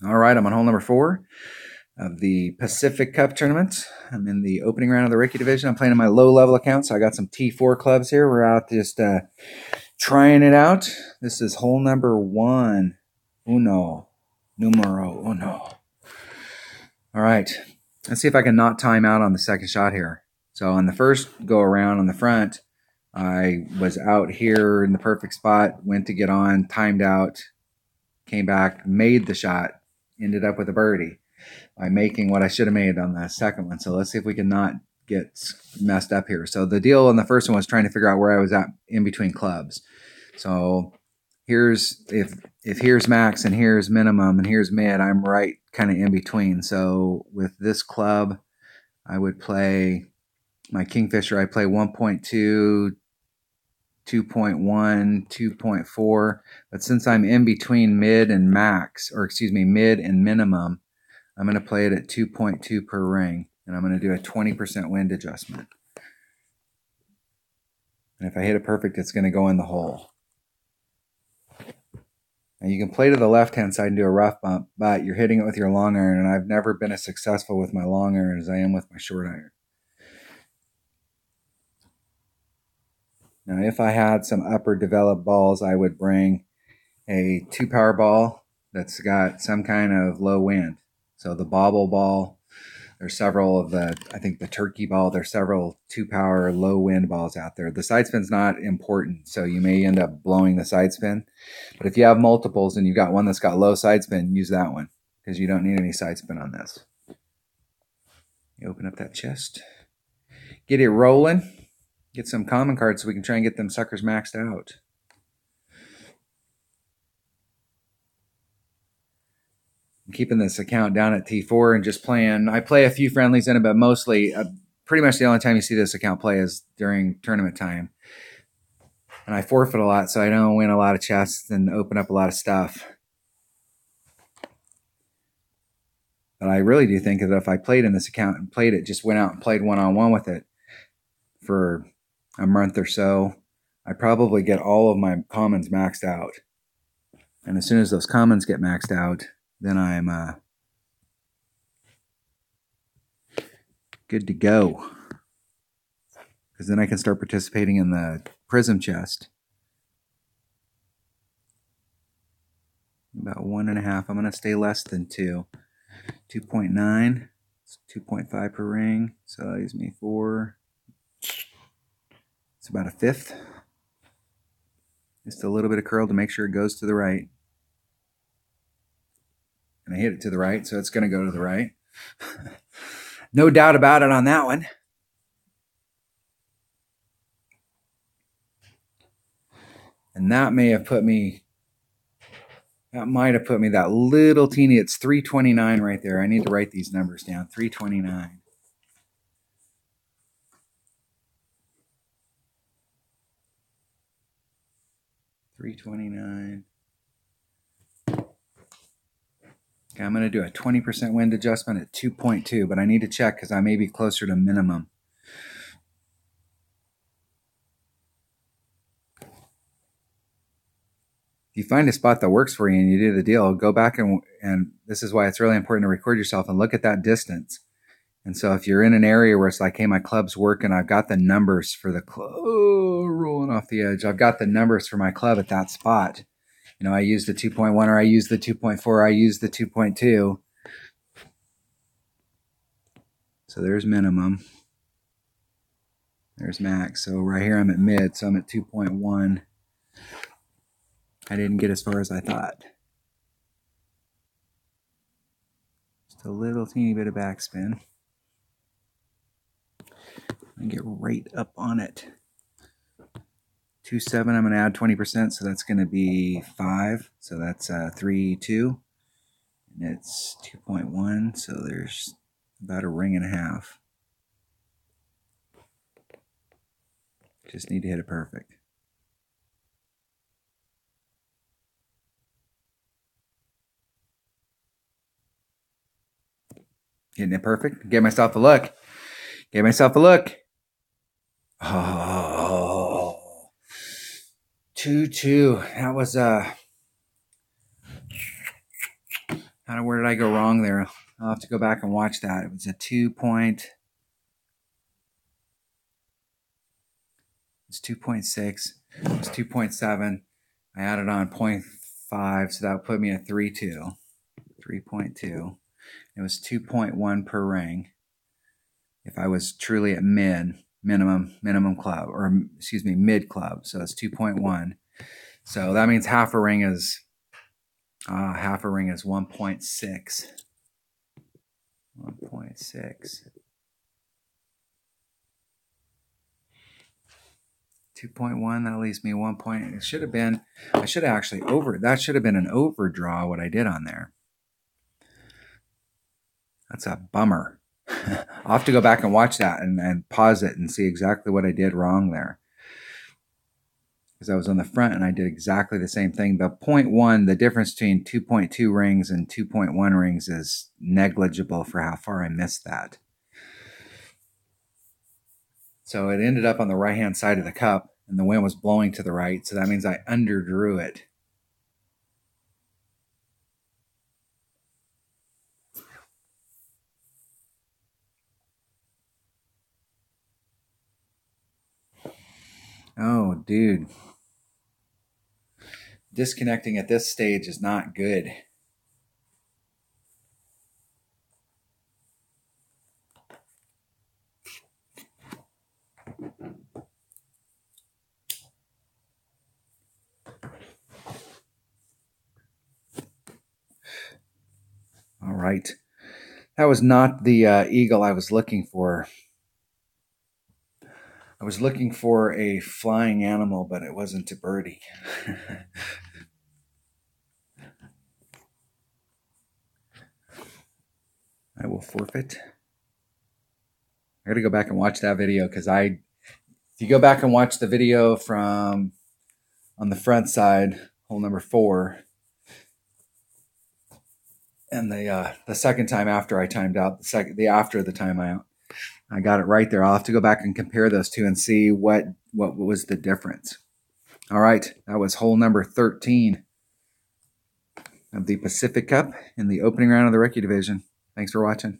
All right, I'm on hole number 4 of the Pacific Cup tournament. I'm in the opening round of the Ricky division. I'm playing in my low-level account, so I got some T4 clubs here. We're out just trying it out. This is hole number 1. Numero uno. All right, let's see if I can not time out on the second shot here. So on the first go around on the front, I was out here in the perfect spot, went to get on, timed out, came back, made the shot, ended up with a birdie by making what I should have made on the second one. So let's see if we can not get messed up here. So the deal on the first one was trying to figure out where I was at in between clubs. So here's, if here's max and here's minimum and here's mid, I'm right kind of in between. So with this club, I would play my Kingfisher. I play 1.2, 2.1, 2.4. But since I'm in between mid and max, or excuse me, mid and minimum, I'm going to play it at 2.2 per ring, and I'm going to do a 20% wind adjustment. And if I hit it perfect, it's going to go in the hole. And you can play to the left-hand side and do a rough bump, but you're hitting it with your long iron, and I've never been as successful with my long iron as I am with my short iron. Now, if I had some upper developed balls, I would bring a 2-power ball that's got some kind of low wind. So the bobble ball, there's several of the, I think the turkey ball, there's several 2-power low wind balls out there. The side spin's not important, so you may end up blowing the side spin. But if you have multiples and you've got one that's got low side spin, use that one, because you don't need any side spin on this. You open up that chest, get it rolling, get some common cards so we can try and get them suckers maxed out. I'm keeping this account down at T4 and just playing. I play a few friendlies in it, but mostly, pretty much the only time you see this account play is during tournament time. And I forfeit a lot, so I don't win a lot of chests and open up a lot of stuff. But I really do think that if I played in this account and played it, just went out and played one-on-one with it for a month or so, I'd probably get all of my commons maxed out. And as soon as those commons get maxed out, then I'm good to go. Because then I can start participating in the prism chest. About 1.5. I'm going to stay less than 2. 2.9. 2.5 per ring. So that leaves me 4. It's about 1/5. Just a little bit of curl to make sure it goes to the right. And I hit it to the right, so it's going to go to the right. No doubt about it on that one. And that may have put me, that might have put me that little teeny, it's 329 right there. I need to write these numbers down, 329. Okay, I'm going to do a 20% wind adjustment at 2.2, but I need to check because I may be closer to minimum. If you find a spot that works for you and you do the deal, go back and this is why it's really important to record yourself and look at that distance. And so if you're in an area where it's like, hey, my club's working, I've got the numbers for the club, rolling off the edge. I've got the numbers for my club at that spot. You know, I use the 2.1 or I use the 2.4, I use the 2.2. So there's minimum. There's max. So right here I'm at mid, so I'm at 2.1. I didn't get as far as I thought. Just a little teeny bit of backspin. And get right up on it. 2.7, I'm going to add 20%, so that's going to be 5. So that's 3.2. And it's 2.1, so there's about 1.5 rings. Just need to hit it perfect. Hitting it perfect. Get myself a look. Get myself a look. Oh. 2-2. That was Where did I go wrong there? I'll have to go back and watch that. It was a 2.6. It's 2.6. It was 2.7. I added on 0.5, so that would put me at 3.2. 3.2. It was 2.1 per ring. If I was truly at minimum club, or excuse me, mid club, so it's 2.1. So that means half a ring is 1.6. 1.6. 2.1, that leaves me 1 point. It should have been, I should have actually that should have been an overdraw what I did on there. That's a bummer. I'll have to go back and watch that and pause it and see exactly what I did wrong there. Because I was on the front and I did exactly the same thing. The 0.1, the difference between 2.2 rings and 2.1 rings is negligible for how far I missed that. So it ended up on the right-hand side of the cup, and the wind was blowing to the right, so that means I underdrew it. Oh, dude. Disconnecting at this stage is not good. All right. That was not the eagle I was looking for. I was looking for a flying animal, but it wasn't a birdie. I will forfeit. I got to go back and watch that video because if you go back and watch the video from on the front side, hole number 4, and the second time after I timed out, after the timeout, I got it right there. I'll have to go back and compare those two and see what was the difference. All right, that was hole number 13 of the Pacific Cup in the opening round of the Rookie Division. Thanks for watching.